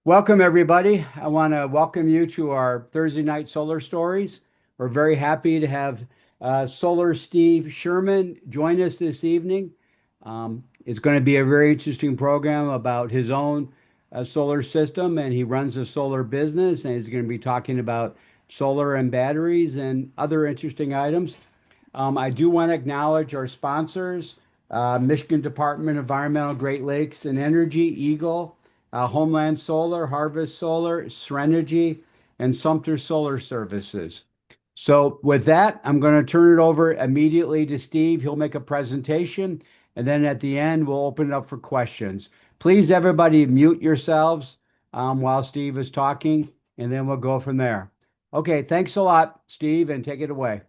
Welcome, everybody. I want to welcome you to our Thursday night solar stories. We're very happy to have Solar Steve Sherman join us this evening. It's going to be a very interesting program about his own solar system, and he runs a solar business, and he's going to be talking about solar and batteries and other interesting items. I do want to acknowledge our sponsors, Michigan Department of Environmental, Great Lakes and Energy, Eagle, Homeland Solar, Harvest Solar, Serenergy, and Sumter Solar Services. So with that, I'm going to turn it over immediately to Steve. He'll make a presentation, and then at the end, we'll open it up for questions. Please, everybody, mute yourselves while Steve is talking, and then we'll go from there. Okay, thanks a lot, Steve, and take it away.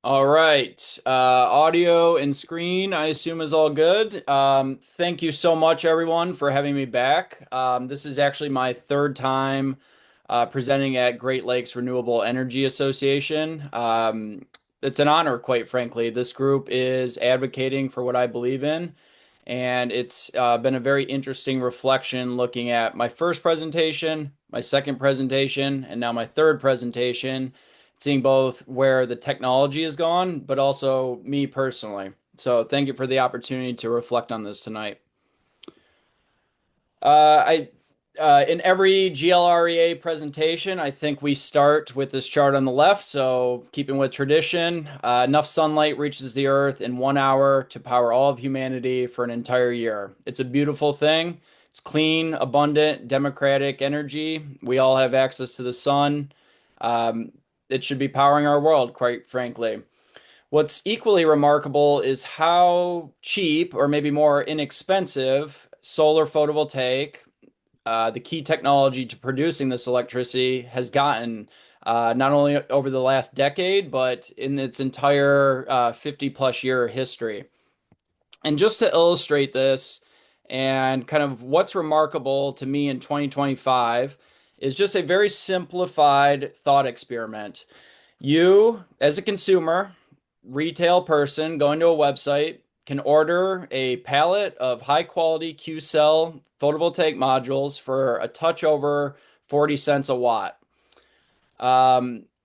All right. Audio and screen, I assume, is all good. Thank you so much, everyone, for having me back. This is actually my third time presenting at Great Lakes Renewable Energy Association. It's an honor, quite frankly. This group is advocating for what I believe in, and it's been a very interesting reflection looking at my first presentation, my second presentation, and now my third presentation, seeing both where the technology has gone, but also me personally. So thank you for the opportunity to reflect on this tonight. I In every GLREA presentation, I think we start with this chart on the left. So keeping with tradition, enough sunlight reaches the earth in 1 hour to power all of humanity for an entire year. It's a beautiful thing. It's clean, abundant, democratic energy. We all have access to the sun. Um, it should be powering our world, quite frankly. What's equally remarkable is how cheap, or maybe more inexpensive, solar photovoltaic, the key technology to producing this electricity, has gotten, not only over the last decade, but in its entire 50 plus year history. And just to illustrate this and kind of what's remarkable to me in 2025 is just a very simplified thought experiment. You, as a consumer, retail person going to a website, can order a pallet of high quality Q cell photovoltaic modules for a touch over 40 cents a watt.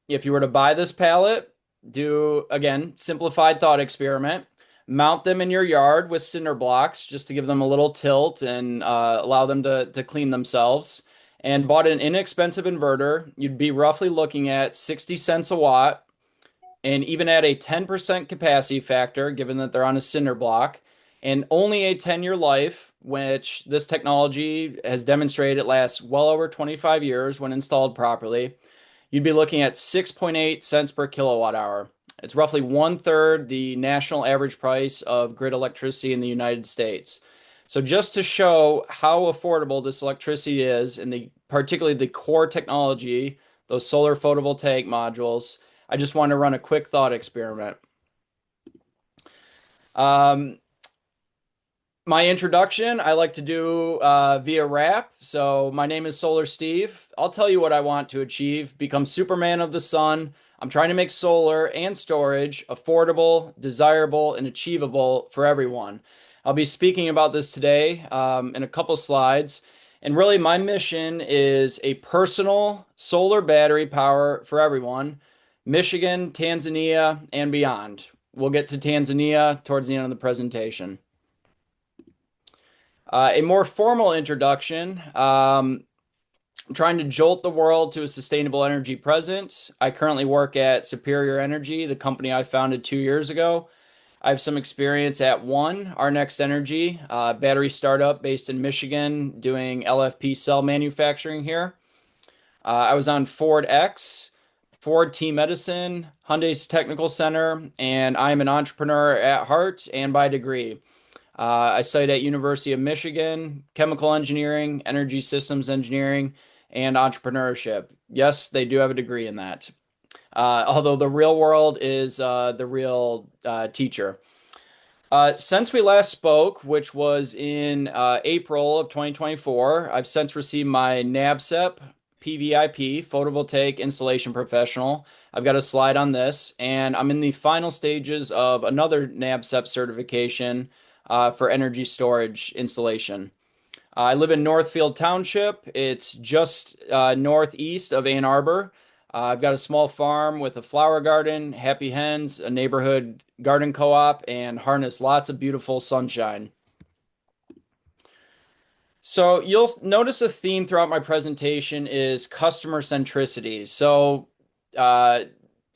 If you were to buy this pallet, do again, simplified thought experiment, mount them in your yard with cinder blocks just to give them a little tilt and allow them to clean themselves, and bought an inexpensive inverter, you'd be roughly looking at 60 cents a watt. And even at a 10% capacity factor, given that they're on a cinder block, and only a 10-year life, which this technology has demonstrated it lasts well over 25 years when installed properly, you'd be looking at 6.8 cents per kilowatt hour. It's roughly one third the national average price of grid electricity in the United States. So just to show how affordable this electricity is, and particularly the core technology, those solar photovoltaic modules, I just want to run a quick thought experiment. Um, my introduction, I like to do via rap. So my name is Solar Steve. I'll tell you what I want to achieve: become Superman of the sun. I'm trying to make solar and storage affordable, desirable, and achievable for everyone. I'll be speaking about this today in a couple slides. And really, my mission is a personal solar battery power for everyone, Michigan, Tanzania, and beyond. We'll get to Tanzania towards the end of the presentation. A more formal introduction. I'm trying to jolt the world to a sustainable energy present. I currently work at Superior Energy, the company I founded 2 years ago. I have some experience at One, Our Next Energy, battery startup based in Michigan, doing LFP cell manufacturing here. I was on Ford X, Ford Team Medicine, Hyundai's Technical Center, and I'm an entrepreneur at heart and by degree. I studied at University of Michigan, chemical engineering, energy systems engineering, and entrepreneurship. Yes, they do have a degree in that. Although the real world is the real teacher. Since we last spoke, which was in April of 2024, I've since received my NABCEP, PVIP, photovoltaic installation professional. I've got a slide on this, and I'm in the final stages of another NABCEP certification for energy storage installation. I live in Northfield Township. It's just northeast of Ann Arbor. I've got a small farm with a flower garden, happy hens, a neighborhood garden co-op, and harness lots of beautiful sunshine. So you'll notice a theme throughout my presentation is customer centricity. So uh,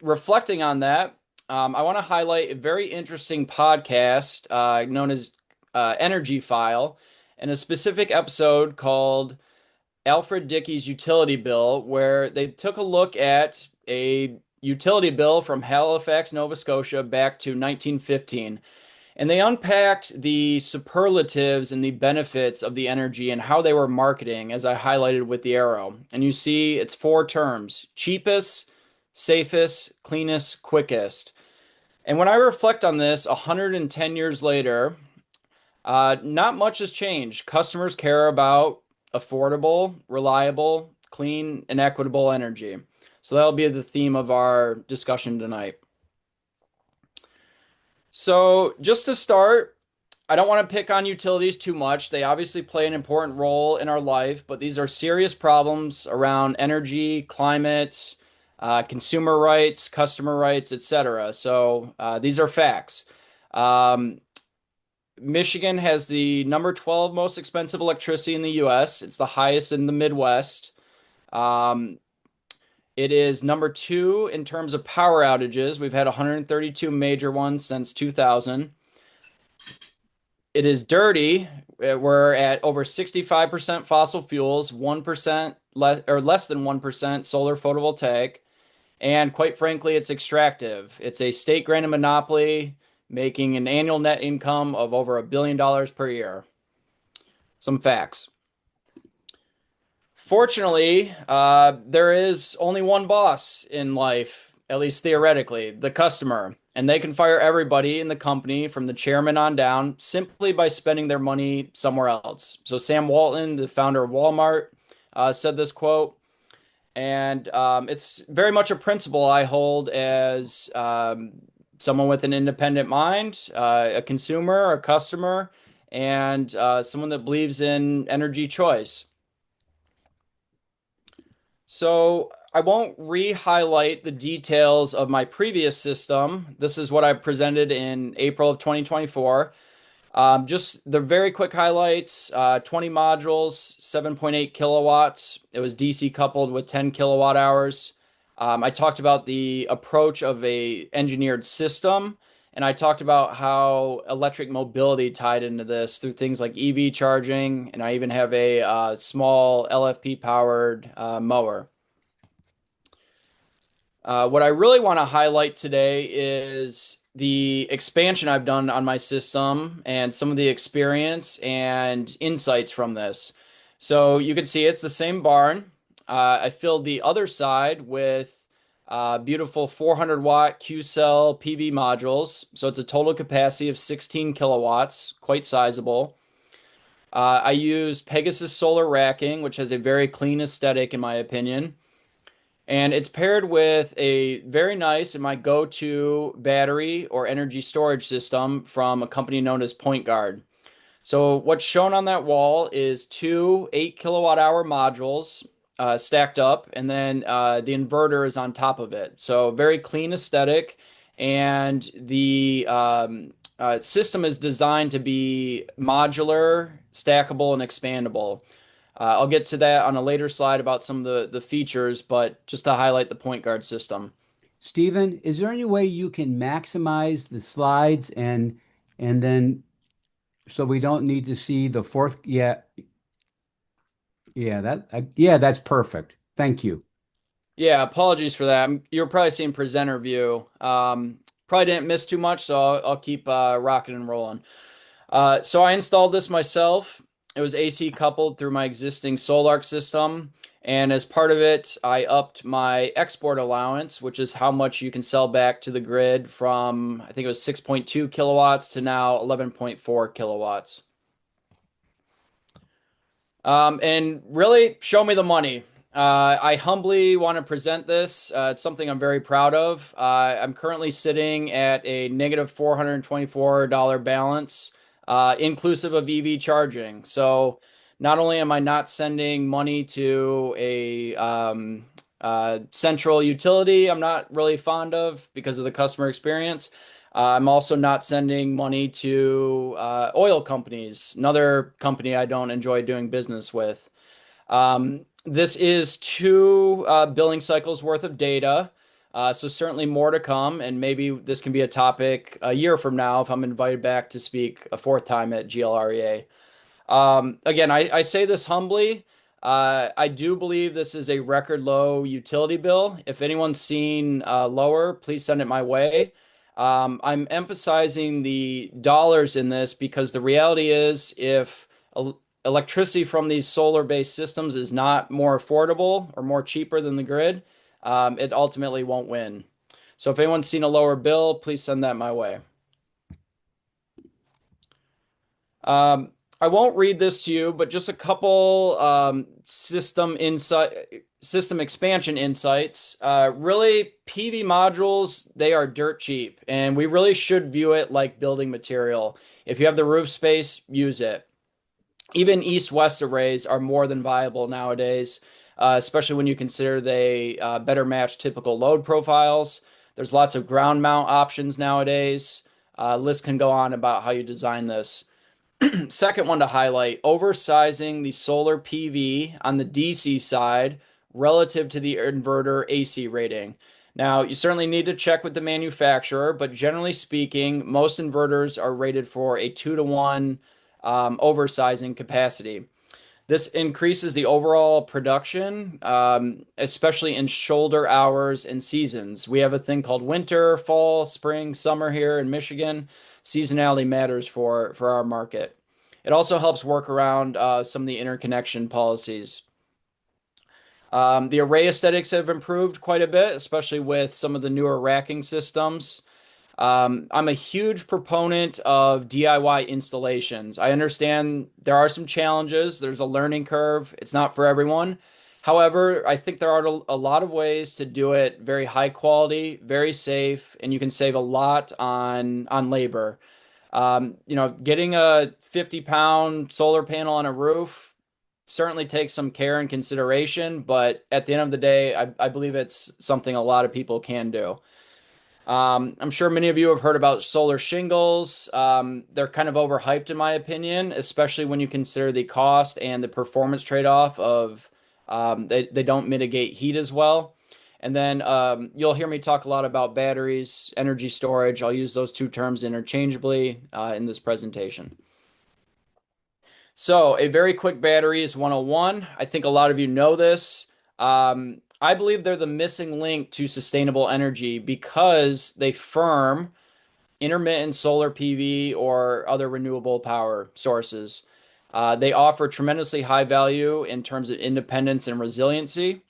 reflecting on that, I want to highlight a very interesting podcast known as Energy File and a specific episode called Alfred Dickey's Utility Bill, where they took a look at a utility bill from Halifax, Nova Scotia back to 1915. And they unpacked the superlatives and the benefits of the energy and how they were marketing, as I highlighted with the arrow. And you see it's four terms: cheapest, safest, cleanest, quickest. And when I reflect on this 110 years later, not much has changed. Customers care about affordable, reliable, clean, and equitable energy. So that'll be the theme of our discussion tonight. So, just to start, I don't want to pick on utilities too much. They obviously play an important role in our life, but these are serious problems around energy, climate, consumer rights, customer rights, etc. So, these are facts. Um, Michigan has the number 12 most expensive electricity in the US. It's the highest in the Midwest. Um, it is number two in terms of power outages. We've had 132 major ones since 2000. It is dirty. We're at over 65% fossil fuels, 1% less or less than 1% solar photovoltaic, and quite frankly, it's extractive. It's a state granted monopoly, making an annual net income of over $1 billion per year. Some facts. Fortunately, there is only one boss in life, at least theoretically, the customer. And they can fire everybody in the company from the chairman on down simply by spending their money somewhere else. So, Sam Walton, the founder of Walmart, said this quote, and it's very much a principle I hold as someone with an independent mind, a consumer, a customer, and someone that believes in energy choice. So I won't re-highlight the details of my previous system. This is what I presented in April of 2024. Just the very quick highlights, 20 modules, 7.8 kilowatts. It was DC coupled with 10 kilowatt hours. I talked about the approach of a engineered system, and I talked about how electric mobility tied into this through things like EV charging, and I even have a small LFP powered mower. What I really want to highlight today is the expansion I've done on my system and some of the experience and insights from this. So you can see it's the same barn. I filled the other side with beautiful 400 watt Q cell PV modules. So it's a total capacity of 16 kilowatts, quite sizable. I use Pegasus solar racking, which has a very clean aesthetic, in my opinion. And it's paired with a very nice and my go-to battery or energy storage system from a company known as Point Guard. So what's shown on that wall is two 8 kilowatt hour modules stacked up, and then the inverter is on top of it. So very clean aesthetic, and the system is designed to be modular, stackable, and expandable. I'll get to that on a later slide about some of the features, but just to highlight the point guard system. Stephen, is there any way you can maximize the slides and then so we don't need to see the fourth? Yeah, yeah, that's perfect. Thank you. Yeah, apologies for that. You're probably seeing presenter view. Probably didn't miss too much, so I'll keep rocking and rolling. So I installed this myself. It was AC coupled through my existing Solarc system. And as part of it, I upped my export allowance, which is how much you can sell back to the grid from, I think it was 6.2 kilowatts to now 11.4 kilowatts. And really, show me the money. I humbly want to present this. It's something I'm very proud of. I'm currently sitting at a negative $424 balance, inclusive of EV charging. So not only am I not sending money to a central utility I'm not really fond of because of the customer experience, I'm also not sending money to oil companies, another company I don't enjoy doing business with. This is two billing cycles worth of data. So certainly more to come, and maybe this can be a topic a year from now if I'm invited back to speak a fourth time at GLREA. Again, I say this humbly. I do believe this is a record low utility bill. If anyone's seen lower, please send it my way. I'm emphasizing the dollars in this because the reality is if electricity from these solar-based systems is not more affordable or more cheaper than the grid, it ultimately won't win. So if anyone's seen a lower bill, please send that my way. Um, I won't read this to you, but just a couple system expansion insights. Really, PV modules, they are dirt cheap, and we really should view it like building material. If you have the roof space, use it. Even east-west arrays are more than viable nowadays, especially when you consider they better match typical load profiles. There's lots of ground mount options nowadays. List can go on about how you design this. Second one to highlight, oversizing the solar PV on the DC side relative to the inverter AC rating. Now, you certainly need to check with the manufacturer, but generally speaking, most inverters are rated for a 2 to 1 oversizing capacity. This increases the overall production, especially in shoulder hours and seasons. We have a thing called winter, fall, spring, summer here in Michigan. Seasonality matters for our market. It also helps work around some of the interconnection policies. The array aesthetics have improved quite a bit, especially with some of the newer racking systems. I'm a huge proponent of DIY installations. I understand there are some challenges, there's a learning curve, it's not for everyone. However, I think there are a lot of ways to do it very high quality, very safe, and you can save a lot on labor. Getting a 50-pound solar panel on a roof certainly takes some care and consideration, but at the end of the day, I believe it's something a lot of people can do. I'm sure many of you have heard about solar shingles. They're kind of overhyped, in my opinion, especially when you consider the cost and the performance trade-off of they don't mitigate heat as well. And then you'll hear me talk a lot about batteries, energy storage. I'll use those two terms interchangeably in this presentation. So, a very quick battery is 101. I think a lot of you know this. I believe they're the missing link to sustainable energy because they firm intermittent solar PV or other renewable power sources. They offer tremendously high value in terms of independence and resiliency.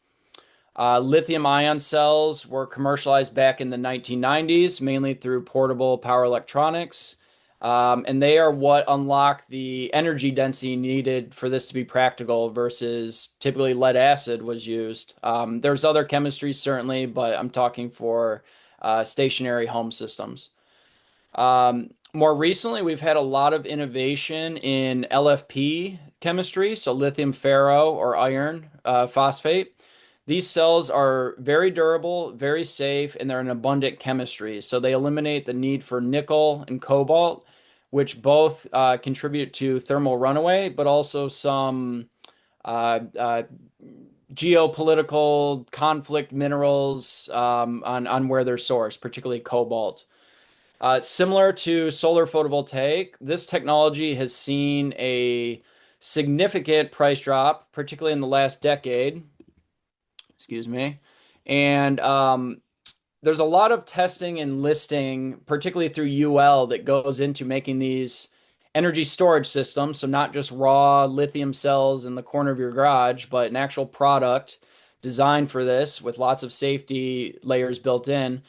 Lithium ion cells were commercialized back in the 1990s, mainly through portable power electronics. And they are what unlock the energy density needed for this to be practical versus typically lead acid was used. There's other chemistries, certainly, but I'm talking for stationary home systems. More recently, we've had a lot of innovation in LFP chemistry, so lithium ferro or iron phosphate. These cells are very durable, very safe, and they're an abundant chemistry. So they eliminate the need for nickel and cobalt, which both contribute to thermal runaway, but also some uh, geopolitical conflict minerals on where they're sourced, particularly cobalt. Similar to solar photovoltaic, this technology has seen a significant price drop, particularly in the last decade. Excuse me. And there's a lot of testing and listing, particularly through UL, that goes into making these energy storage systems. So not just raw lithium cells in the corner of your garage, but an actual product designed for this with lots of safety layers built in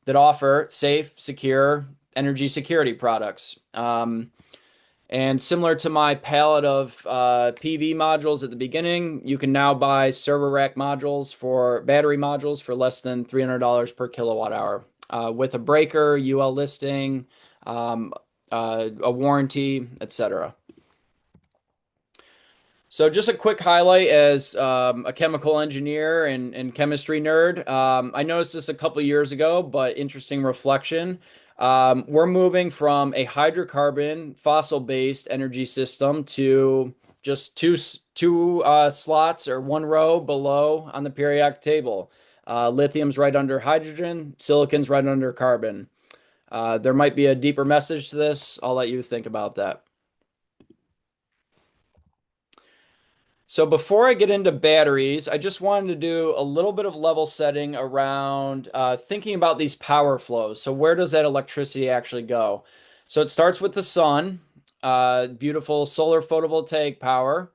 that offer safe, secure energy security products. And similar to my palette of PV modules at the beginning, you can now buy server rack modules for battery modules for less than $300 per kilowatt hour with a breaker, UL listing, um, a warranty, etc. So just a quick highlight as a chemical engineer and chemistry nerd. I noticed this a couple years ago, but interesting reflection. We're moving from a hydrocarbon fossil-based energy system to just two slots or one row below on the periodic table. Lithium's right under hydrogen, silicon's right under carbon. There might be a deeper message to this. I'll let you think about that. So before I get into batteries, I just wanted to do a little bit of level setting around thinking about these power flows. So where does that electricity actually go? So it starts with the sun, beautiful solar photovoltaic power.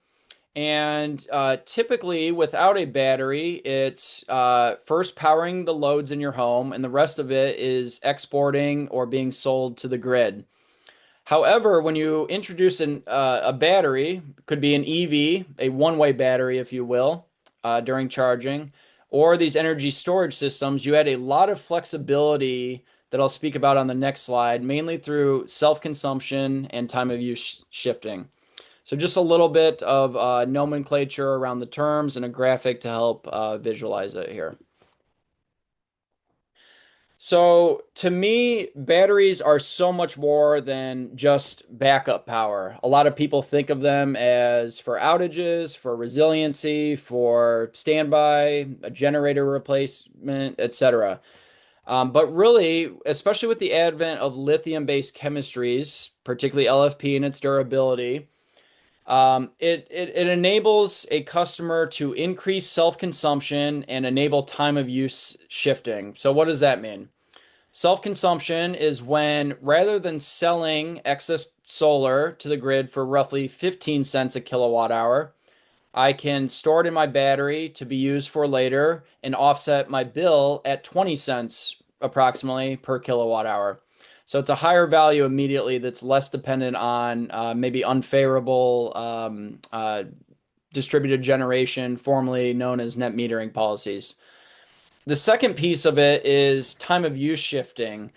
And typically, without a battery, it's first powering the loads in your home, and the rest of it is exporting or being sold to the grid. However, when you introduce a battery, could be an EV, a one-way battery, if you will, during charging, or these energy storage systems, you add a lot of flexibility that I'll speak about on the next slide, mainly through self-consumption and time of use shifting. So just a little bit of nomenclature around the terms and a graphic to help visualize it here. So to me, batteries are so much more than just backup power. A lot of people think of them as for outages, for resiliency, for standby, a generator replacement, etc. But really, especially with the advent of lithium-based chemistries, particularly LFP and its durability, it enables a customer to increase self-consumption and enable time of use shifting. So what does that mean? Self-consumption is when rather than selling excess solar to the grid for roughly 15 cents a kilowatt hour, I can store it in my battery to be used for later and offset my bill at 20 cents approximately per kilowatt hour. So it's a higher value immediately that's less dependent on maybe unfavorable distributed generation, formerly known as net metering policies. The second piece of it is time of use shifting.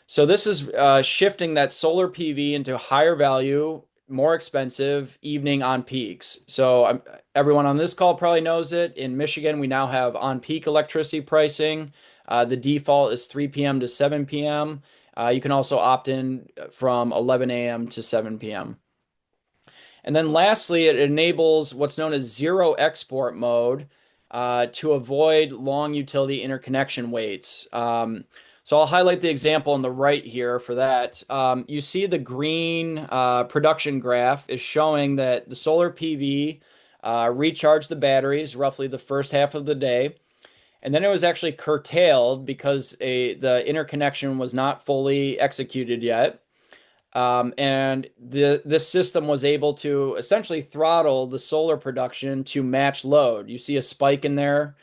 So this is shifting that solar PV into higher value, more expensive evening on peaks. So everyone on this call probably knows it. In Michigan, we now have on peak electricity pricing. The default is 3 p.m. to 7 p.m. You can also opt in from 11 a.m. to 7 p.m. And then lastly, it enables what's known as zero export mode to avoid long utility interconnection waits. So I'll highlight the example on the right here for that. You see the green production graph is showing that the solar PV recharged the batteries roughly the first half of the day. And then it was actually curtailed because the interconnection was not fully executed yet. And this system was able to essentially throttle the solar production to match load. You see a spike in there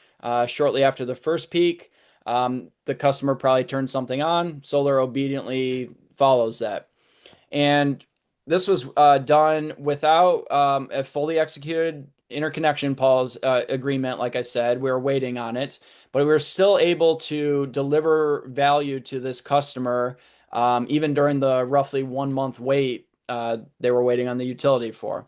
shortly after the first peak. The customer probably turns something on. Solar obediently follows that. And this was done without a fully executed interconnection pause agreement. Like I said, we were waiting on it, but we were still able to deliver value to this customer even during the roughly 1 month wait they were waiting on the utility for.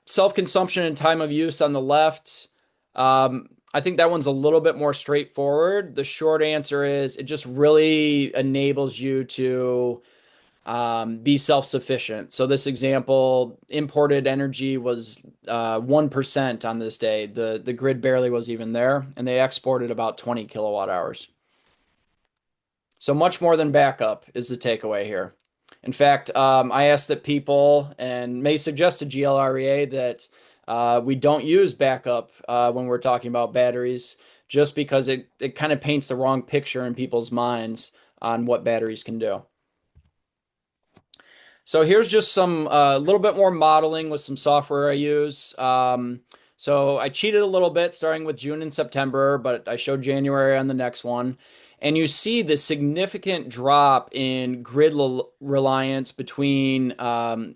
Self-consumption and time of use on the left. I think that one's a little bit more straightforward. The short answer is it just really enables you to be self-sufficient. So this example, imported energy was 1% on this day. The grid barely was even there, and they exported about 20 kilowatt hours. So much more than backup is the takeaway here. In fact, I asked that people and may suggest to GLREA that we don't use backup when we're talking about batteries, just because it kind of paints the wrong picture in people's minds on what batteries can do. So here's just some a little bit more modeling with some software I use. So I cheated a little bit starting with June and September, but I showed January on the next one. And you see the significant drop in grid reliance between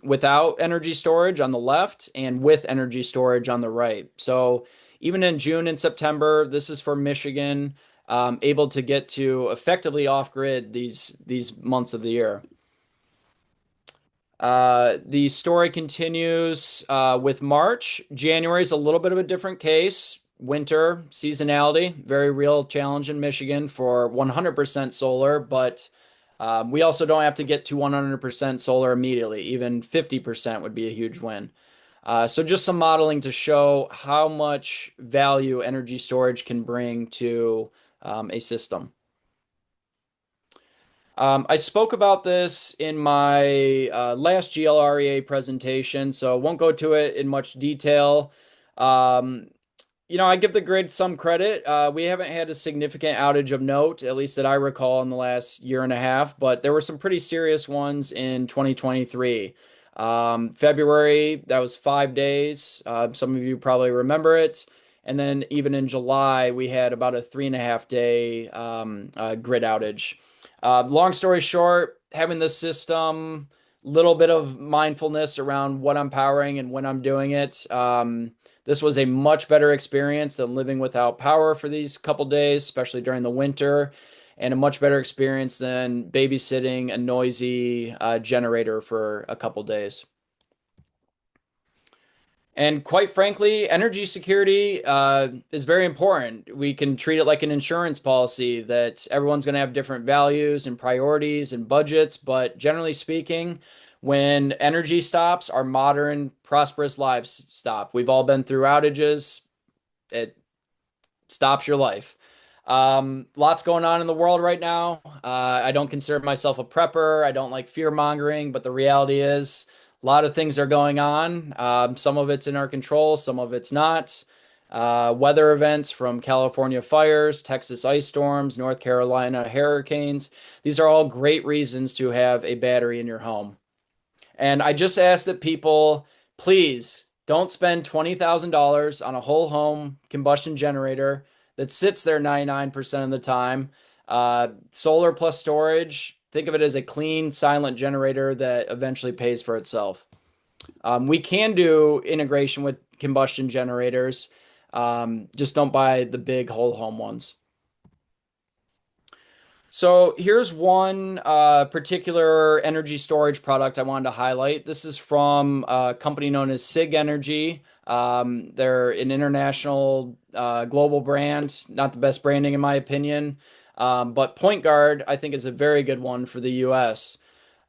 without energy storage on the left and with energy storage on the right. So even in June and September, this is for Michigan, able to get to effectively off grid these months of the year. The story continues with March. January is a little bit of a different case. Winter, seasonality, very real challenge in Michigan for 100% solar, but we also don't have to get to 100% solar immediately. Even 50% would be a huge win. So just some modeling to show how much value energy storage can bring to a system. I spoke about this in my last GLREA presentation, so won't go to it in much detail. Um, I give the grid some credit. We haven't had a significant outage of note, at least that I recall in the last year and a half, but there were some pretty serious ones in 2023. February, that was 5 days. Some of you probably remember it. And then even in July, we had about a 3.5 day grid outage. Long story short, having this system, little bit of mindfulness around what I'm powering and when I'm doing it. This was a much better experience than living without power for these couple days, especially during the winter, and a much better experience than babysitting a noisy generator for a couple days. And quite frankly, energy security is very important. We can treat it like an insurance policy that everyone's going to have different values and priorities and budgets. But generally speaking, when energy stops, our modern, prosperous lives stop. We've all been through outages. It stops your life. Lots going on in the world right now. I don't consider myself a prepper. I don't like fear mongering, but the reality is a lot of things are going on. Some of it's in our control, some of it's not. Weather events from California fires, Texas ice storms, North Carolina hurricanes. These are all great reasons to have a battery in your home. And I just ask that people please don't spend $20,000 on a whole home combustion generator that sits there 99% of the time. Solar plus storage, think of it as a clean, silent generator that eventually pays for itself. We can do integration with combustion generators, just don't buy the big whole home ones. So here's one particular energy storage product I wanted to highlight. This is from a company known as SIG Energy. They're an international global brand, not the best branding in my opinion, but Point Guard I think is a very good one for the US.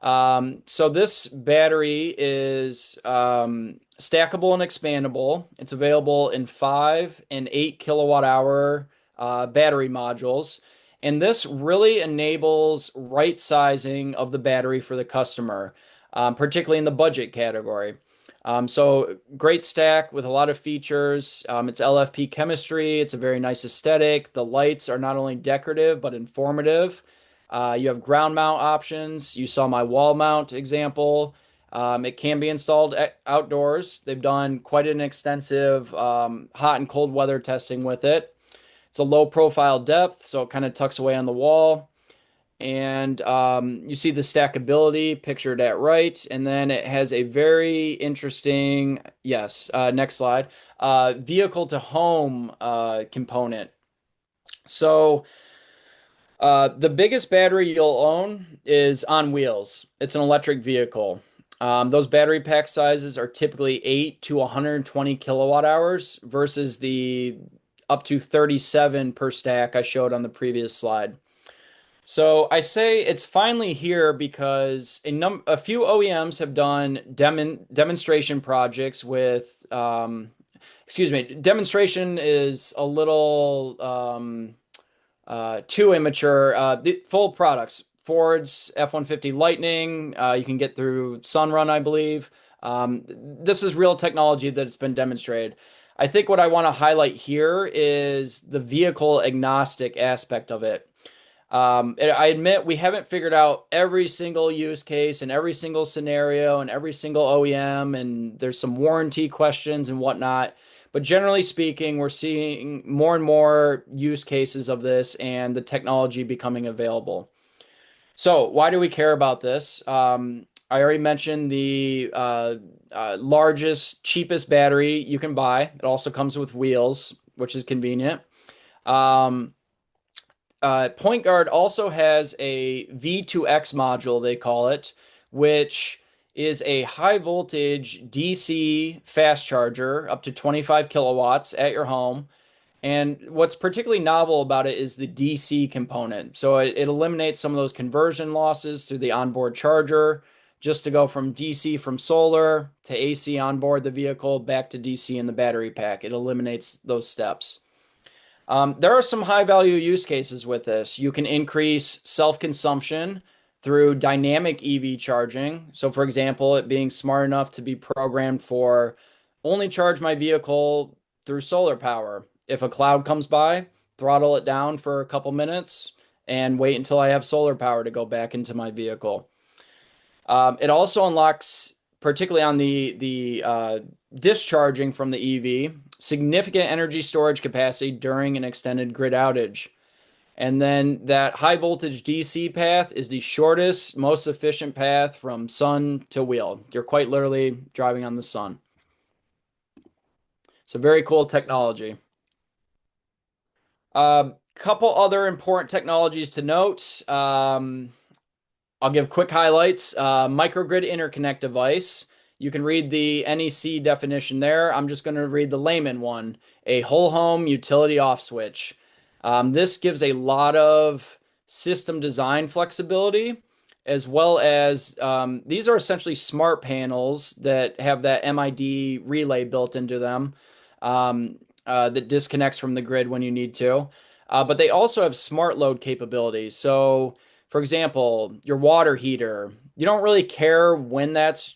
So this battery is stackable and expandable. It's available in 5 and 8 kilowatt hour battery modules. And this really enables right sizing of the battery for the customer, particularly in the budget category. So great stack with a lot of features. It's LFP chemistry. It's a very nice aesthetic. The lights are not only decorative, but informative. You have ground mount options. You saw my wall mount example. It can be installed outdoors. They've done quite an extensive hot and cold weather testing with it. It's a low profile depth, so it kind of tucks away on the wall. And you see the stackability pictured at right. And then it has a very interesting, yes, next slide, vehicle to home component. So the biggest battery you'll own is on wheels. It's an electric vehicle. Those battery pack sizes are typically 8 to 120 kilowatt hours versus the up to 37 per stack I showed on the previous slide. So I say it's finally here because a few OEMs have done demonstration projects with, excuse me, demonstration is a little too immature. The full products, Ford's F-150 Lightning, you can get through Sunrun, I believe. This is real technology that's been demonstrated. I think what I want to highlight here is the vehicle agnostic aspect of it. I admit we haven't figured out every single use case and every single scenario and every single OEM, and there's some warranty questions and whatnot. But generally speaking, we're seeing more and more use cases of this and the technology becoming available. So, why do we care about this? I already mentioned the largest, cheapest battery you can buy. It also comes with wheels, which is convenient. Um, Point Guard also has a V2X module, they call it, which is a high voltage DC fast charger up to 25 kilowatts at your home. And what's particularly novel about it is the DC component. So it eliminates some of those conversion losses through the onboard charger, just to go from DC from solar to AC onboard the vehicle back to DC in the battery pack. It eliminates those steps. There are some high value use cases with this. You can increase self consumption through dynamic EV charging. So, for example, it being smart enough to be programmed for only charge my vehicle through solar power. If a cloud comes by, throttle it down for a couple minutes and wait until I have solar power to go back into my vehicle. It also unlocks, particularly on the discharging from the EV, significant energy storage capacity during an extended grid outage. And then that high voltage DC path is the shortest, most efficient path from sun to wheel. You're quite literally driving on the sun. So very cool technology. Couple other important technologies to note. I'll give quick highlights. Microgrid interconnect device. You can read the NEC definition there. I'm just going to read the layman one. A whole home utility off switch. This gives a lot of system design flexibility, as well as these are essentially smart panels that have that MID relay built into them that disconnects from the grid when you need to. But they also have smart load capabilities. So, for example, your water heater, you don't really care when that's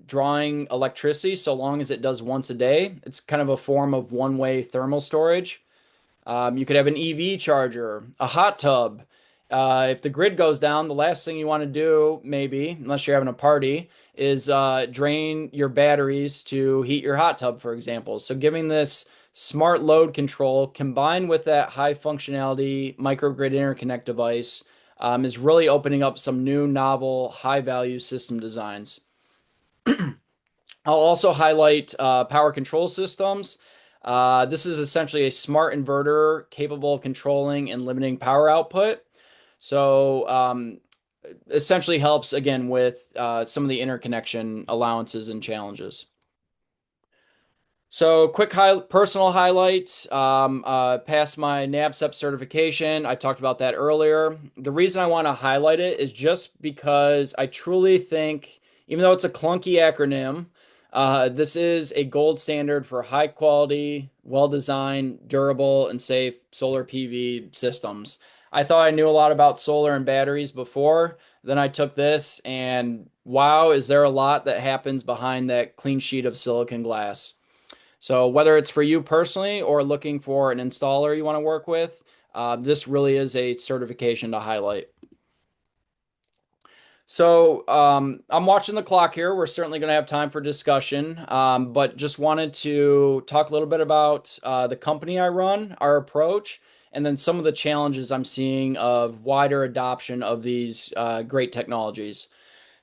drawing electricity so long as it does once a day. It's kind of a form of one-way thermal storage. You could have an EV charger, a hot tub. If the grid goes down, the last thing you want to do, maybe, unless you're having a party, is drain your batteries to heat your hot tub, for example. So, giving this smart load control combined with that high functionality microgrid interconnect device is really opening up some new, novel, high value system designs. I'll also highlight power control systems. This is essentially a smart inverter capable of controlling and limiting power output. So, essentially helps again with some of the interconnection allowances and challenges. So, quick personal highlight. Passed my NABCEP certification. I talked about that earlier. The reason I want to highlight it is just because I truly think, even though it's a clunky acronym, this is a gold standard for high quality, well designed, durable, and safe solar PV systems. I thought I knew a lot about solar and batteries before. Then I took this, and wow, is there a lot that happens behind that clean sheet of silicon glass. So whether it's for you personally or looking for an installer you want to work with, this really is a certification to highlight. So I'm watching the clock here. We're certainly going to have time for discussion, but just wanted to talk a little bit about the company I run, our approach, and then some of the challenges I'm seeing of wider adoption of these great technologies.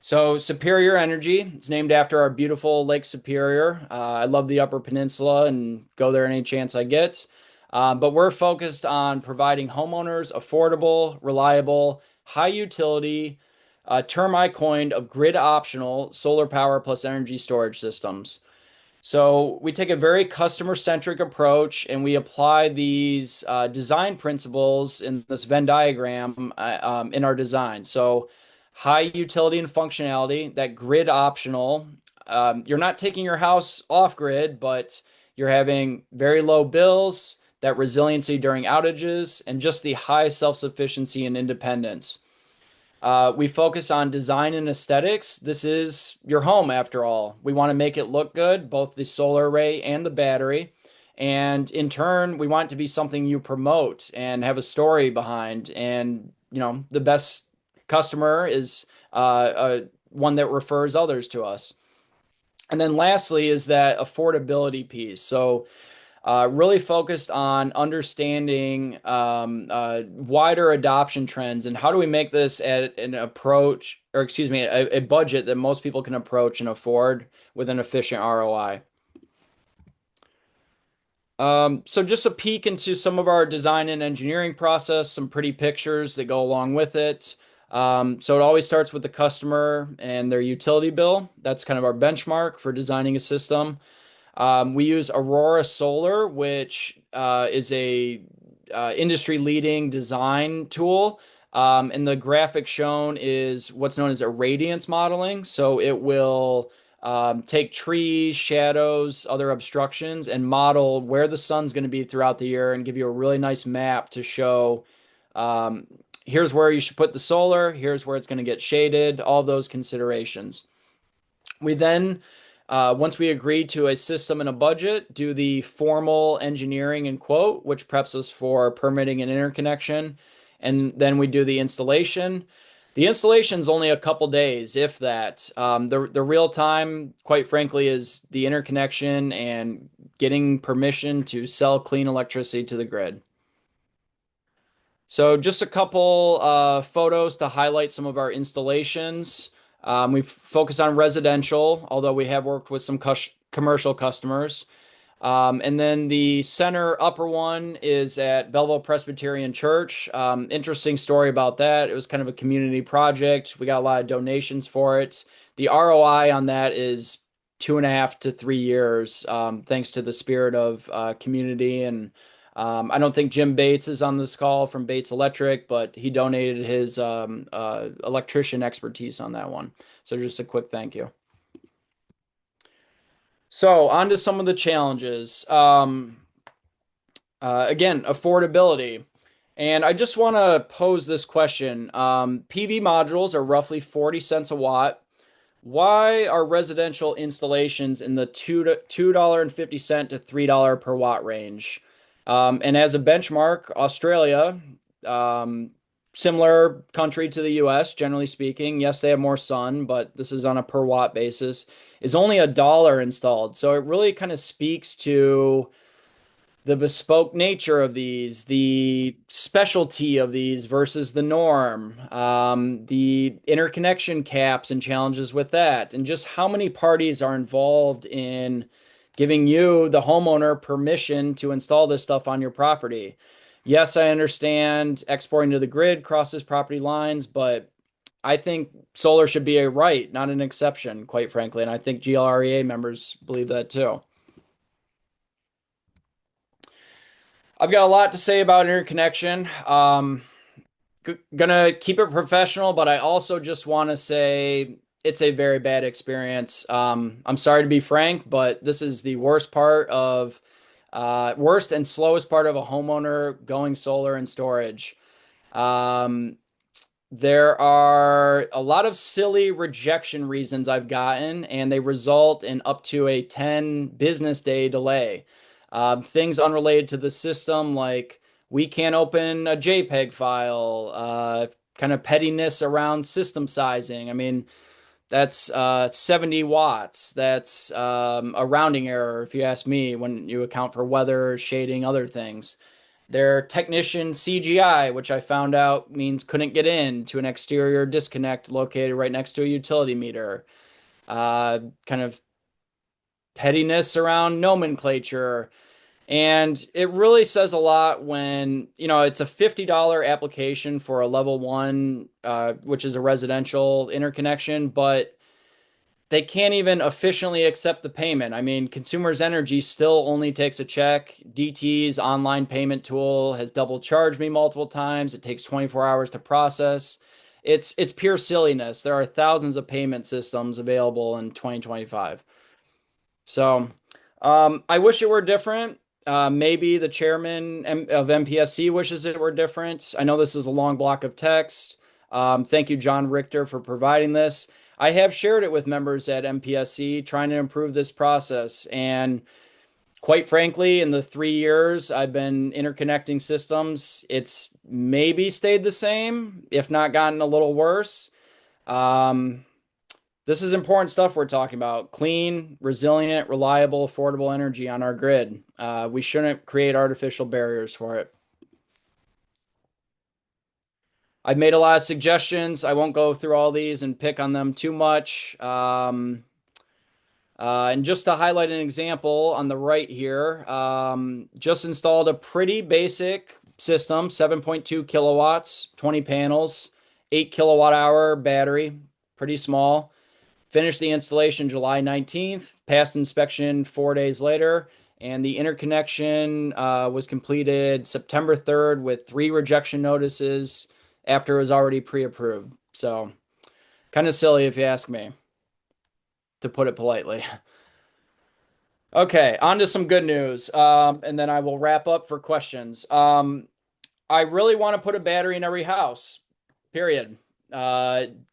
So Superior Energy, it's named after our beautiful Lake Superior. I love the Upper Peninsula and go there any chance I get. But we're focused on providing homeowners affordable, reliable, high utility, term I coined of grid optional solar power plus energy storage systems. So we take a very customer centric approach and we apply these design principles in this Venn diagram in our design. So high utility and functionality, that grid optional. You're not taking your house off grid, but you're having very low bills, that resiliency during outages, and just the high self sufficiency and independence. We focus on design and aesthetics. This is your home, after all. We want to make it look good, both the solar array and the battery. And in turn, we want it to be something you promote and have a story behind. And, the best customer is one that refers others to us. And then lastly is that affordability piece. So really focused on understanding wider adoption trends and how do we make this at an approach, or excuse me, a budget that most people can approach and afford with an efficient ROI. So just a peek into some of our design and engineering process, some pretty pictures that go along with it. So it always starts with the customer and their utility bill. That's kind of our benchmark for designing a system. We use Aurora Solar, which is a industry-leading design tool. And the graphic shown is what's known as irradiance modeling. So it will take trees, shadows, other obstructions, and model where the sun's going to be throughout the year and give you a really nice map to show um, here's where you should put the solar, here's where it's going to get shaded, all those considerations. We then, once we agree to a system and a budget, do the formal engineering and quote, which preps us for permitting and interconnection. And then we do the installation. The installation is only a couple days, if that. The real time, quite frankly, is the interconnection and getting permission to sell clean electricity to the grid. So just a couple photos to highlight some of our installations. We focus on residential, although we have worked with some commercial customers. And then the center upper one is at Belleville Presbyterian Church. Interesting story about that. It was kind of a community project. We got a lot of donations for it. The ROI on that is 2.5 to 3 years, thanks to the spirit of community. And I don't think Jim Bates is on this call from Bates Electric, but he donated his electrician expertise on that one. So just a quick thank you. So on to some of the challenges. Again, affordability. And I just want to pose this question. PV modules are roughly 40 cents a watt. Why are residential installations in the $2.50 to $3 per watt range? And as a benchmark, Australia, similar country to the US, generally speaking. Yes, they have more sun, but this is on a per watt basis, is only $1 installed. So it really kind of speaks to the bespoke nature of these, the specialty of these versus the norm, the interconnection caps and challenges with that, and just how many parties are involved in giving you, the homeowner, permission to install this stuff on your property. Yes, I understand exporting to the grid crosses property lines, but I think solar should be a right, not an exception, quite frankly. And I think GLREA members believe that too. I've got a lot to say about interconnection. Gonna keep it professional, but I also just want to say it's a very bad experience. I'm sorry to be frank, but this is the worst and slowest part of a homeowner going solar and storage. Um, there are a lot of silly rejection reasons I've gotten, and they result in up to a 10 business day delay. Things unrelated to the system, like we can't open a JPEG file, kind of pettiness around system sizing. I mean, that's 70 watts. That's a rounding error, if you ask me, when you account for weather, shading, other things. Their technician CGI, which I found out means couldn't get in to an exterior disconnect located right next to a utility meter. Kind of pettiness around nomenclature. And it really says a lot when, it's a $50 application for a level one, which is a residential interconnection, but they can't even efficiently accept the payment. I mean, Consumers Energy still only takes a check. DT's online payment tool has double charged me multiple times. It takes 24 hours to process. It's pure silliness. There are thousands of payment systems available in 2025. So, I wish it were different. Maybe the chairman of MPSC wishes it were different. I know this is a long block of text. Thank you, John Richter, for providing this. I have shared it with members at MPSC, trying to improve this process. And quite frankly, in the 3 years I've been interconnecting systems, it's maybe stayed the same, if not gotten a little worse. Um, This is important stuff we're talking about. Clean, resilient, reliable, affordable energy on our grid. We shouldn't create artificial barriers for it. I've made a lot of suggestions. I won't go through all these and pick on them too much. And just to highlight an example on the right here, just installed a pretty basic system, 7.2 kilowatts, 20 panels, 8 kilowatt hour battery, pretty small. Finished the installation July 19th, passed inspection 4 days later, and the interconnection was completed September 3rd with 3 rejection notices after it was already pre-approved. So kind of silly if you ask me, to put it politely. Okay, on to some good news, and then I will wrap up for questions. I really want to put a battery in every house, period.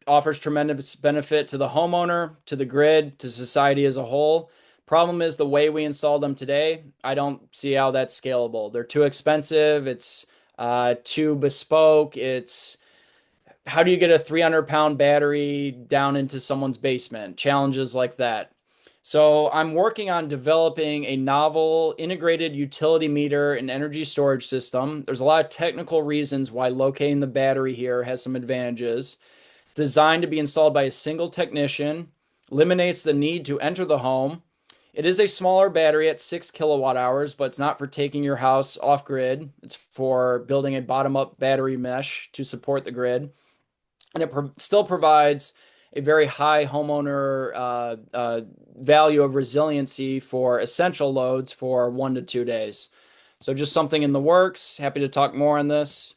Offers tremendous benefit to the homeowner, to the grid, to society as a whole. Problem is the way we install them today, I don't see how that's scalable. They're too expensive. It's too bespoke. It's how do you get a 300-pound battery down into someone's basement? Challenges like that. So I'm working on developing a novel integrated utility meter and energy storage system. There's a lot of technical reasons why locating the battery here has some advantages. Designed to be installed by a single technician, eliminates the need to enter the home. It is a smaller battery at 6 kilowatt hours, but it's not for taking your house off grid. It's for building a bottom up battery mesh to support the grid. And it still provides a very high homeowner value of resiliency for essential loads for 1 to 2 days. So just something in the works. Happy to talk more on this.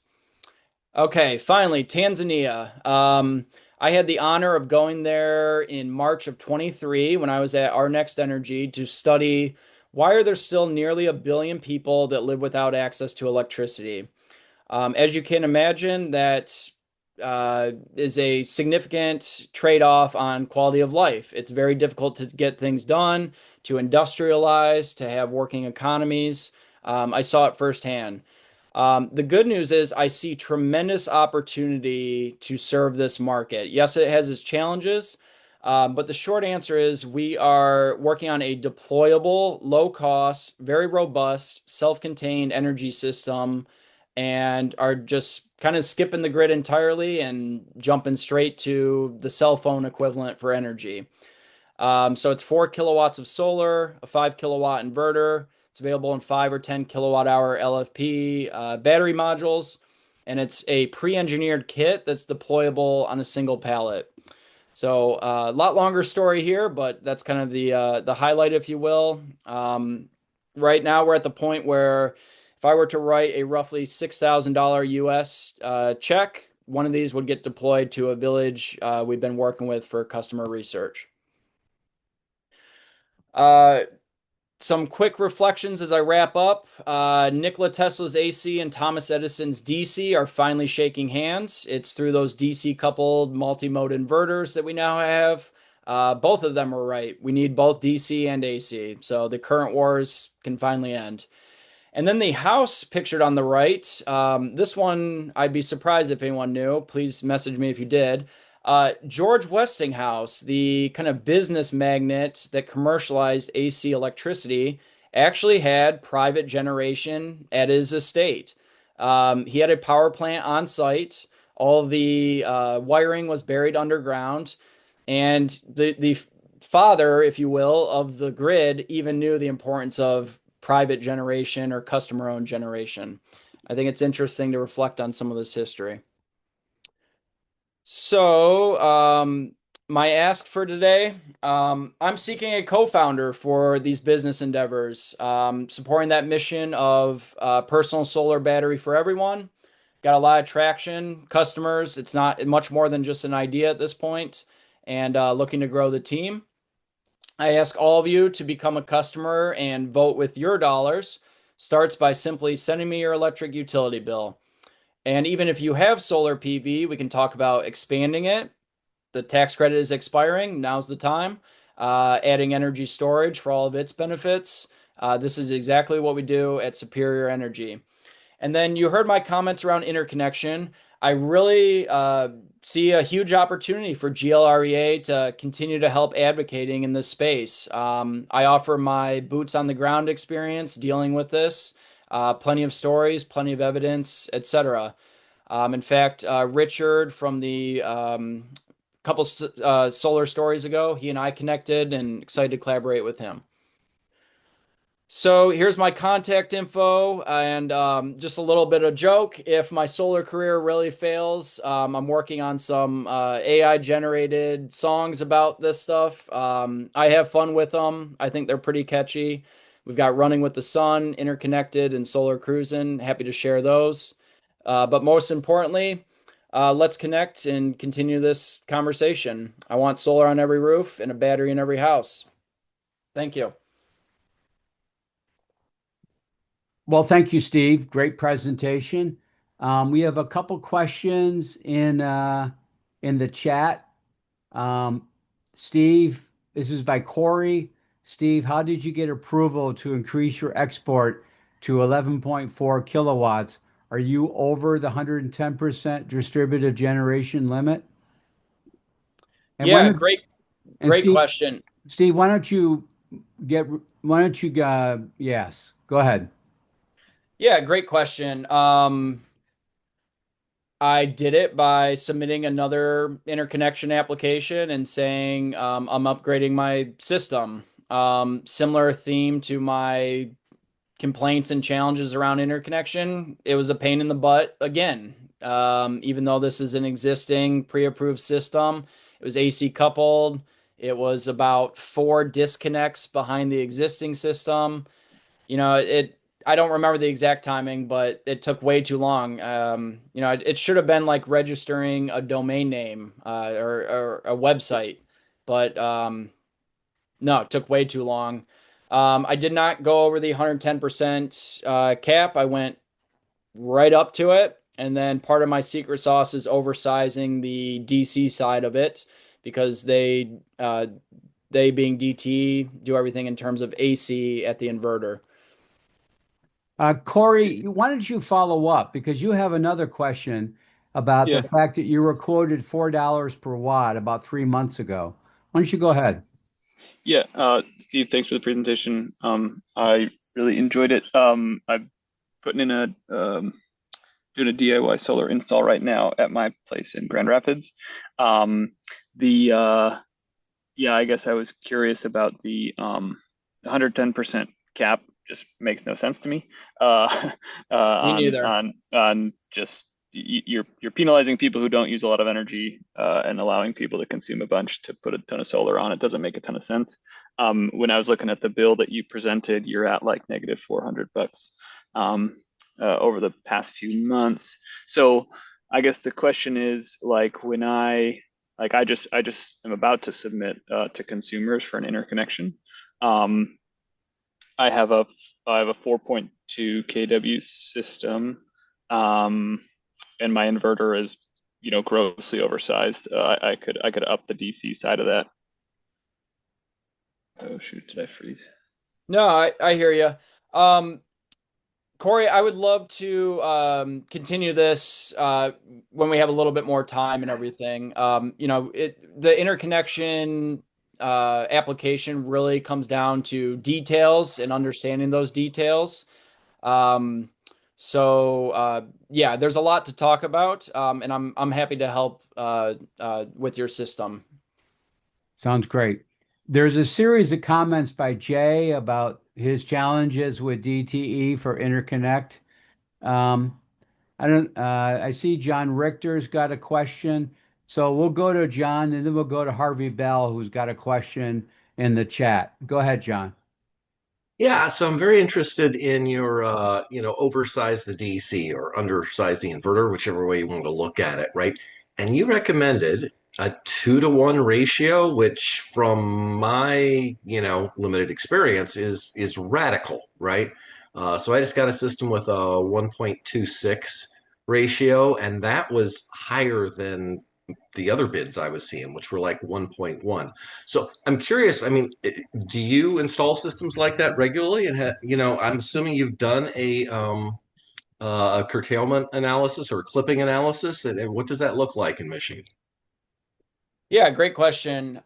Okay, finally, Tanzania. I had the honor of going there in March of 23 when I was at Our Next Energy to study why are there still nearly a billion people that live without access to electricity. As you can imagine, that is a significant trade-off on quality of life. It's very difficult to get things done, to industrialize, to have working economies. I saw it firsthand. The good news is I see tremendous opportunity to serve this market. Yes, it has its challenges, but the short answer is we are working on a deployable, low cost, very robust, self-contained energy system and are just kind of skipping the grid entirely and jumping straight to the cell phone equivalent for energy. So it's 4 kilowatts of solar, a 5 kilowatt inverter. It's available in 5 or 10 kilowatt hour LFP battery modules, and it's a pre-engineered kit that's deployable on a single pallet. So a lot longer story here, but that's kind of the highlight, if you will. Right now, we're at the point where if I were to write a roughly $6,000 US check, one of these would get deployed to a village we've been working with for customer research. Uh, some quick reflections as I wrap up. Nikola Tesla's AC and Thomas Edison's DC are finally shaking hands. It's through those DC coupled multi-mode inverters that we now have. Both of them were right. We need both DC and AC. So the current wars can finally end. And then the house pictured on the right, this one I'd be surprised if anyone knew. Please message me if you did. George Westinghouse, the kind of business magnate that commercialized AC electricity, actually had private generation at his estate. He had a power plant on site. All of the wiring was buried underground. And the father, if you will, of the grid even knew the importance of private generation or customer owned generation. I think it's interesting to reflect on some of this history. So, my ask for today, I'm seeking a co-founder for these business endeavors, supporting that mission of personal solar battery for everyone. Got a lot of traction, customers. It's not much more than just an idea at this point, and looking to grow the team. I ask all of you to become a customer and vote with your dollars. Starts by simply sending me your electric utility bill. And even if you have solar PV, we can talk about expanding it. The tax credit is expiring. Now's the time. Adding energy storage for all of its benefits. This is exactly what we do at Superior Energy. And then you heard my comments around interconnection. I really see a huge opportunity for GLREA to continue to help advocating in this space. I offer my boots on the ground experience dealing with this, plenty of stories, plenty of evidence, etc. In fact, Richard from the couple solar stories ago, he and I connected and excited to collaborate with him. So here's my contact info and just a little bit of joke. If my solar career really fails, I'm working on some AI generated songs about this stuff. I have fun with them. I think they're pretty catchy. We've got Running with the Sun, Interconnected, and Solar Cruising. Happy to share those. But most importantly, let's connect and continue this conversation. I want solar on every roof and a battery in every house. Thank you. Well, thank you, Steve. Great presentation. We have a couple questions in the chat. Um, Steve, this is by Corey. Steve, how did you get approval to increase your export to 11.4 kilowatts? Are you over the 110% distributed generation limit? And Yeah, when great, and great question. Steve, get why don't you yes, go ahead. Yeah, great question. I did it by submitting another interconnection application and saying I'm upgrading my system. Similar theme to my complaints and challenges around interconnection. It was a pain in the butt again. Even though this is an existing pre-approved system, it was AC coupled. It was about four disconnects behind the existing system. It I don't remember the exact timing, but it took way too long. It should have been like registering a domain name or a website, but no, it took way too long. I did not go over the 110% cap. I went right up to it. And then part of my secret sauce is oversizing the DC side of it because they being DT do everything in terms of AC at the inverter. Corey, why don't you follow up? Because you have another question about the Yeah, fact that you were quoted $4 per watt about 3 months ago. Why don't you go ahead? yeah. Steve, thanks for the presentation. I really enjoyed it. I'm putting in doing a DIY solar install right now at my place in Grand Rapids. Um, the Yeah, I guess I was curious about the 110% cap. Just makes no sense to me. Me neither. On just you're penalizing people who don't use a lot of energy and allowing people to consume a bunch to put a ton of solar on. It doesn't make a ton of sense. When I was looking at the bill that you presented, you're at like negative $400 over the past few months. So I guess the question is like when I just am about to submit to consumers for an interconnection. Um, I have a I have a 4.2 kW system, um, and my inverter is grossly oversized. I could up the DC side of that. Oh shoot, did I freeze? No, I hear you. Um, Corey, I would love to continue this when we have a little bit more time and everything. The interconnection application really comes down to details and understanding those details. Um, yeah, there's a lot to talk about, and I'm happy to help with your system. Sounds great. There's a series of comments by Jay about his challenges with DTE for interconnect. Um, I see John Richter's got a question. So we'll go to John and then we'll go to Harvey Bell, who's got a question in the chat. Go ahead, John. Yeah, so I'm very interested in your, oversize the DC or undersize the inverter, whichever way you want to look at it, right? And you recommended a 2-to-1 ratio, which from my, limited experience is radical, right? So I just got a system with a 1.26 ratio, and that was higher than the other bids I was seeing, which were like 1.1. So I'm curious. I mean, do you install systems like that regularly? And I'm assuming you've done a curtailment analysis or clipping analysis, and what does that look like in Michigan? Yeah, great question.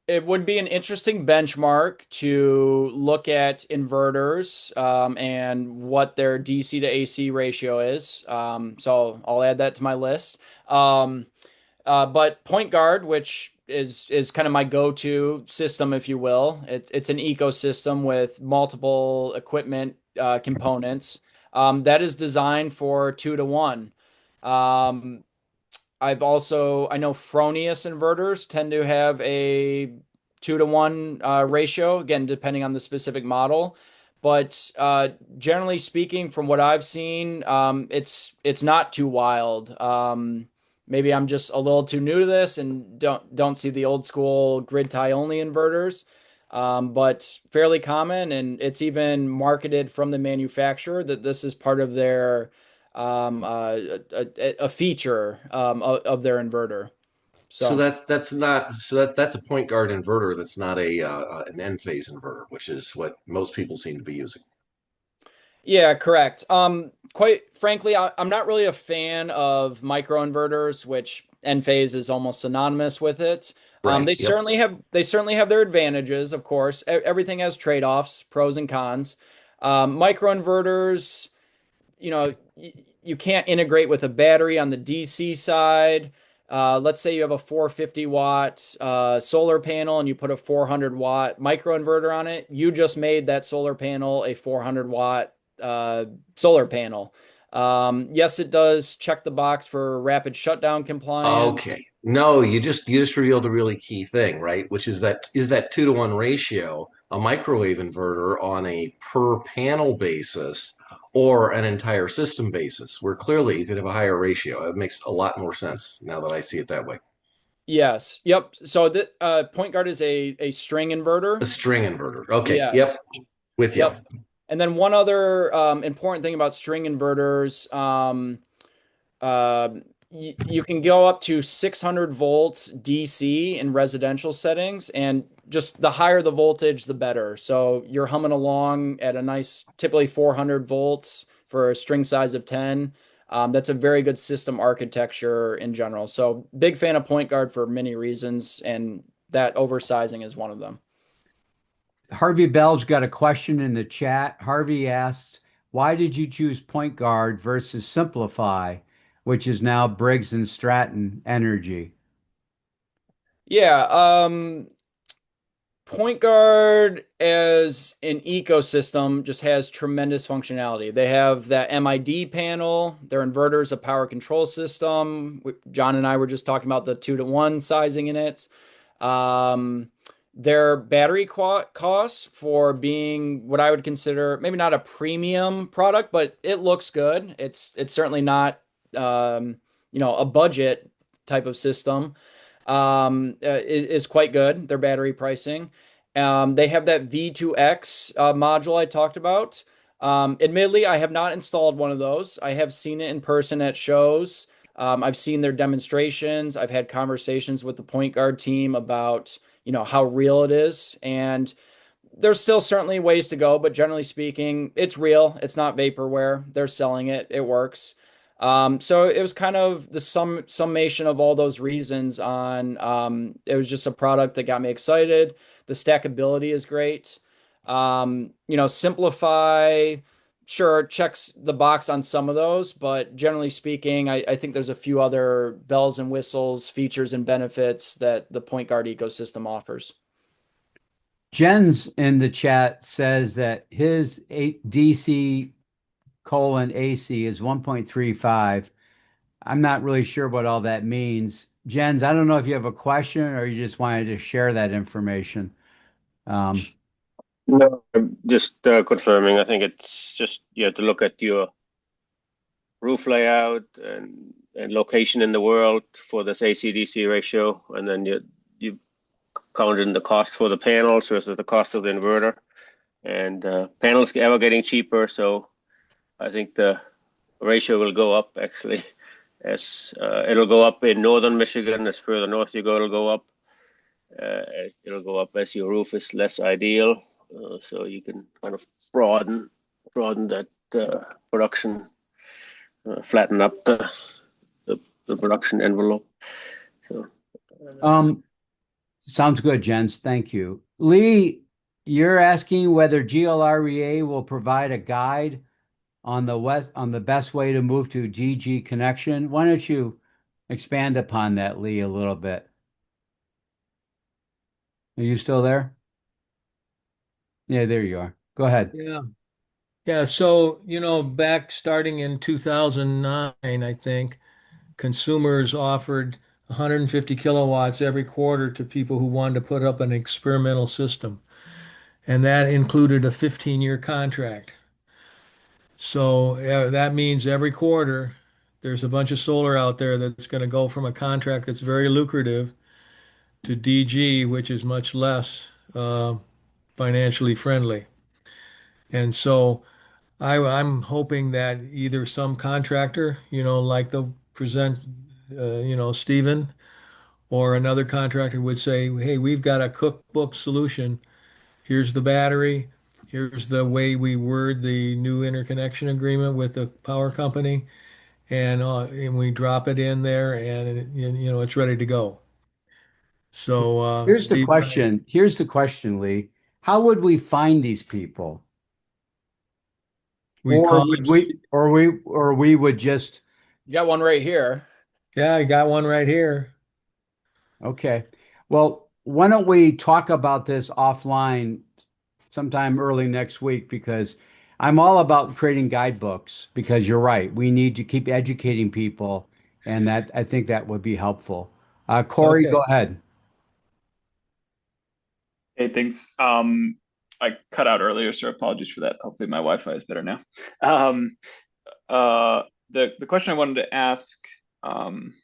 It would be an interesting benchmark to look at inverters and what their DC to AC ratio is. So I'll add that to my list. But Point Guard, which is kind of my go-to system, if you will, it's an ecosystem with multiple equipment components that is designed for 2 to 1. Um, I know Fronius inverters tend to have a 2 to 1 ratio, again, depending on the specific model. But generally speaking, from what I've seen, it's not too wild. Maybe I'm just a little too new to this and don't see the old school grid tie only inverters. But fairly common, and it's even marketed from the manufacturer that this is part of their a feature of their inverter. So So that's a point guard inverter. That's not a an end phase inverter, which is what most people seem to be using. yeah, correct. Quite frankly, I'm not really a fan of microinverters, which Enphase is almost synonymous with it. Right. They Yep. certainly have their advantages, of course. Everything has trade-offs, pros and cons. Microinverters, you can't integrate with a battery on the DC side. Let's say you have a 450 watt solar panel and you put a 400 watt microinverter on it. You just made that solar panel a 400 watt solar panel. Yes, it does check the box for rapid shutdown compliance. Okay. No, you just revealed a really key thing, right? Which is that 2 to 1 ratio a microwave inverter on a per panel basis or an entire system basis, where clearly you could have a higher ratio. It makes a lot more sense now that I see it that way. Yes. Yep. So the Point Guard is a string A inverter. string inverter. Okay. Yep. Yes. With you. Yep. And then one other important thing about string inverters, you can go up to 600 volts DC in residential settings, and just the higher the voltage, the better. So you're humming along at a nice, typically 400 volts for a string size of 10. That's a very good system architecture in general. So big fan of Point Guard for many reasons, and that oversizing is one of them. Harvey Bell's got a question in the chat. Harvey asks, why did you choose Point Guard versus Simplify, which is now Briggs and Stratton Energy? Yeah, Point Guard as an ecosystem just has tremendous functionality. They have that MID panel, their inverters, a power control system. John and I were just talking about the 2 to 1 sizing in it. Um, their battery costs for being what I would consider maybe not a premium product, but it looks good. It's certainly not a budget type of system. Is quite good. Their battery pricing. They have that V2X module I talked about. Admittedly, I have not installed one of those. I have seen it in person at shows. I've seen their demonstrations. I've had conversations with the Point Guard team about, how real it is. And there's still certainly ways to go, but generally speaking, it's real. It's not vaporware. They're selling it. It works. So it was kind of the summation of all those reasons on it was just a product that got me excited. The stackability is great. Simplify, sure, checks the box on some of those, but generally speaking, I think there's a few other bells and whistles, features and benefits that the Point Guard ecosystem offers. Jens in the chat says that his DC colon AC is 1.35. I'm not really sure what all that means. Jens, I don't know if you have a question or you just wanted to share that information. No, I'm just confirming. I think it's just you have to look at your roof layout and location in the world for this AC/DC ratio, and then you count in the cost for the panels versus the cost of the inverter. And panels ever getting cheaper, so I think the ratio will go up actually. As it'll go up in northern Michigan, as further north you go, it'll go up. It'll go up as your roof is less ideal, so you can kind of broaden that production, flatten up the, the production envelope. So, Um, Sounds good, Jens. Thank you. Lee, you're asking whether GLREA will provide a guide on the best way to move to GG connection. Why don't you expand upon that, Lee, a little bit? Are you still there? Yeah, there you are. Go ahead. Yeah. Yeah. So, back starting in 2009, I think consumers offered 150 kilowatts every quarter to people who wanted to put up an experimental system. And that included a 15-year contract. So that means every quarter there's a bunch of solar out there that's going to go from a contract that's very lucrative to DG, which is much less financially friendly. And so I'm hoping that either some contractor, like the present, Stephen, or another contractor would say, hey, we've got a cookbook solution. Here's the battery. Here's the way we word the new interconnection agreement with the power company, and we drop it in there, and it's ready to go. So, Here's the Steve and I, question. Here's the question, Lee. How would we find these people? we call him. Or we would just, You got one right here. Yeah, I got one right here. okay. Well, why don't we talk about this offline sometime early next week because I'm all about creating guidebooks because you're right. We need to keep educating people, and that I think that would be helpful. Corey, Okay. go ahead. Hey, thanks. I cut out earlier, so apologies for that. Hopefully, my Wi-Fi is better now. Um, the question I wanted to ask, um,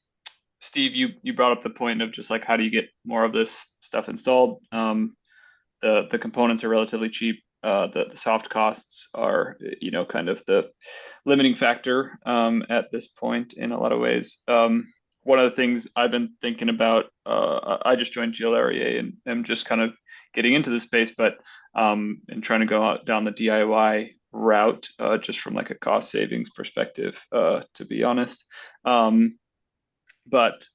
Steve, you brought up the point of just like how do you get more of this stuff installed? The components are relatively cheap. The soft costs are, kind of the limiting factor at this point in a lot of ways. One of the things I've been thinking about, I just joined GLREA and am just kind of getting into the space, but and trying to go down the DIY route, just from like a cost savings perspective, to be honest. But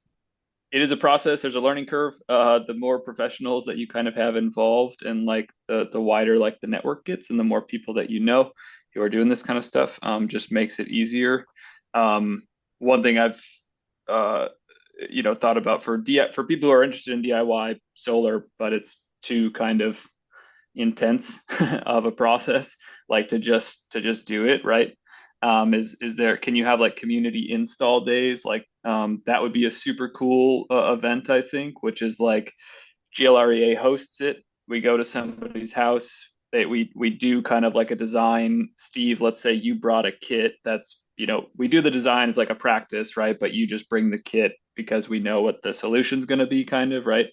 it is a process. There's a learning curve. The more professionals that you kind of have involved, and like the wider like the network gets, and the more people that you know who are doing this kind of stuff, just makes it easier. One thing I've thought about for people who are interested in DIY solar, but it's too kind of intense of a process, like to just do it right. Is there, can you have like community install days? Like that would be a super cool event, I think, which is like GLREA hosts it. We go to somebody's house. We do kind of like a design. Steve, let's say you brought a kit that's, we do the design as like a practice, right? But you just bring the kit because we know what the solution's going to be, kind of, right?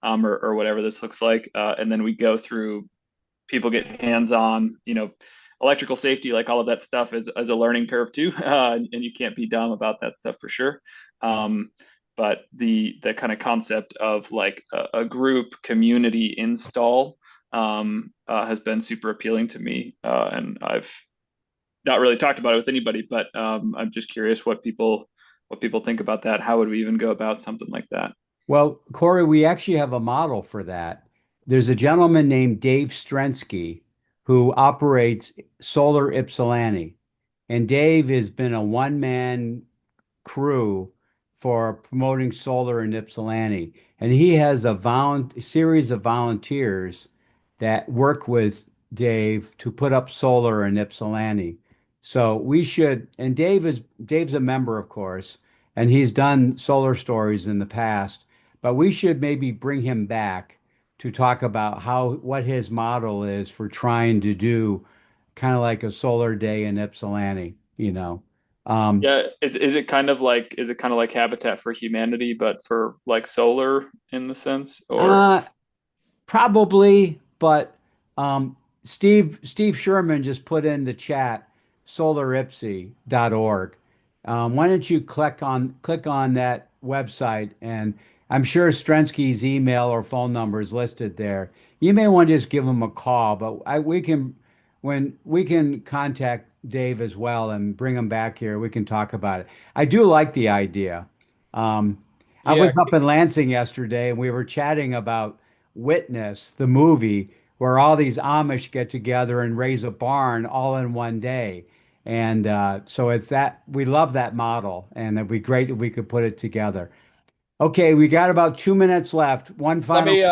Or whatever this looks like. And then we go through, people get hands-on, electrical safety, like all of that stuff is a learning curve too. And you can't be dumb about that stuff for sure. But the kind of concept of like a group community install has been super appealing to me. And I've not really talked about it with anybody, but I'm just curious what people think about that. How would we even go about something like that? Well, Corey, we actually have a model for that. There's a gentleman named Dave Strensky who operates Solar Ypsilanti. And Dave has been a one-man crew for promoting solar in Ypsilanti. And he has a series of volunteers that work with Dave to put up solar in Ypsilanti. So we should, and Dave's a member, of course, and he's done solar stories in the past, but we should maybe bring him back to talk about what his model is for trying to do kind of like a solar day in Ypsilanti. Um, Yeah, is it kind of like Habitat for Humanity, but for like solar in the sense, or uh, Probably, but um, Steve Sherman just put in the chat solarypsy.org. Why don't you click on that website, and I'm sure Strensky's email or phone number is listed there. You may want to just give him a call, but we can when we can contact Dave as well and bring him back here. We can talk about it. I do like the idea. Um, I Yeah, was up in Lansing yesterday and we were chatting about Witness, the movie, where all these Amish get together and raise a barn all in one day. And so it's that we love that model, and it'd be great if we could put it together. Okay, we got about 2 minutes left. One let final. me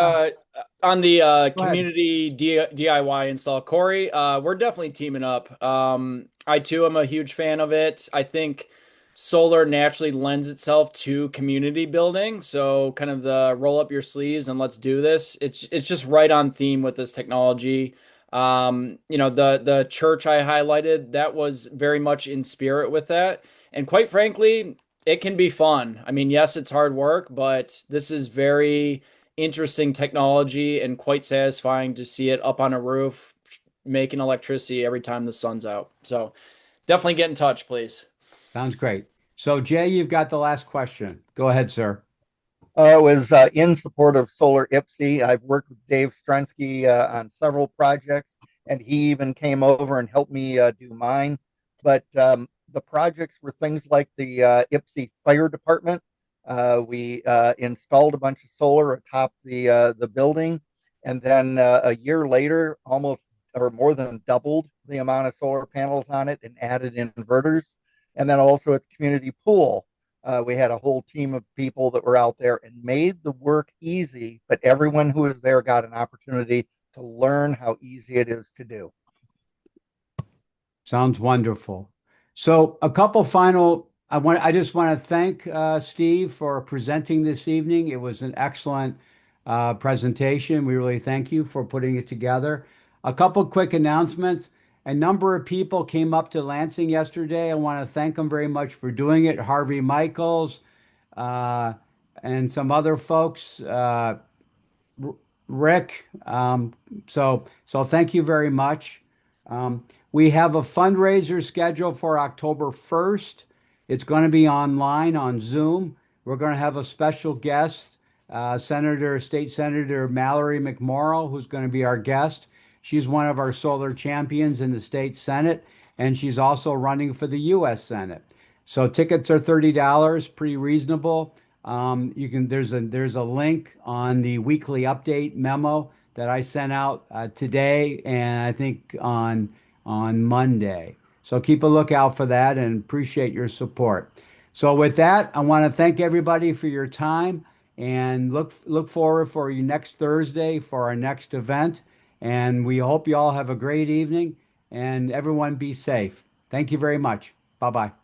on the Go ahead. community DIY install, Corey. We're definitely teaming up. I too am a huge fan of it. I think solar naturally lends itself to community building. So kind of the roll up your sleeves and let's do this. It's just right on theme with this technology. The church I highlighted, that was very much in spirit with that. And quite frankly, it can be fun. I mean, yes, it's hard work, but this is very interesting technology and quite satisfying to see it up on a roof making electricity every time the sun's out. So definitely get in touch, please. Sounds great. So, Jay, you've got the last question. Go ahead, sir. It was in support of Solar IPSI. I've worked with Dave Strunsky on several projects, and he even came over and helped me do mine. But the projects were things like the IPSI Fire Department. We installed a bunch of solar atop the building, and then a year later, almost or more than doubled the amount of solar panels on it and added inverters. And then also at the community pool, we had a whole team of people that were out there and made the work easy, but everyone who was there got an opportunity to learn how easy it is to do. Sounds wonderful. So, a couple final. I just want to thank Steve for presenting this evening. It was an excellent presentation. We really thank you for putting it together. A couple quick announcements. A number of people came up to Lansing yesterday. I want to thank them very much for doing it. Harvey Michaels, uh, and some other folks. Rick. So thank you very much. We have a fundraiser scheduled for October 1st. It's going to be online on Zoom. We're going to have a special guest, State Senator Mallory McMorrow, who's going to be our guest. She's one of our solar champions in the state Senate, and she's also running for the U.S. Senate. So tickets are $30, pretty reasonable. There's a link on the weekly update memo that I sent out today, and I think on Monday. So keep a lookout for that, and appreciate your support. So with that, I want to thank everybody for your time, and look forward for you next Thursday for our next event. And we hope you all have a great evening, and everyone be safe. Thank you very much. Bye bye.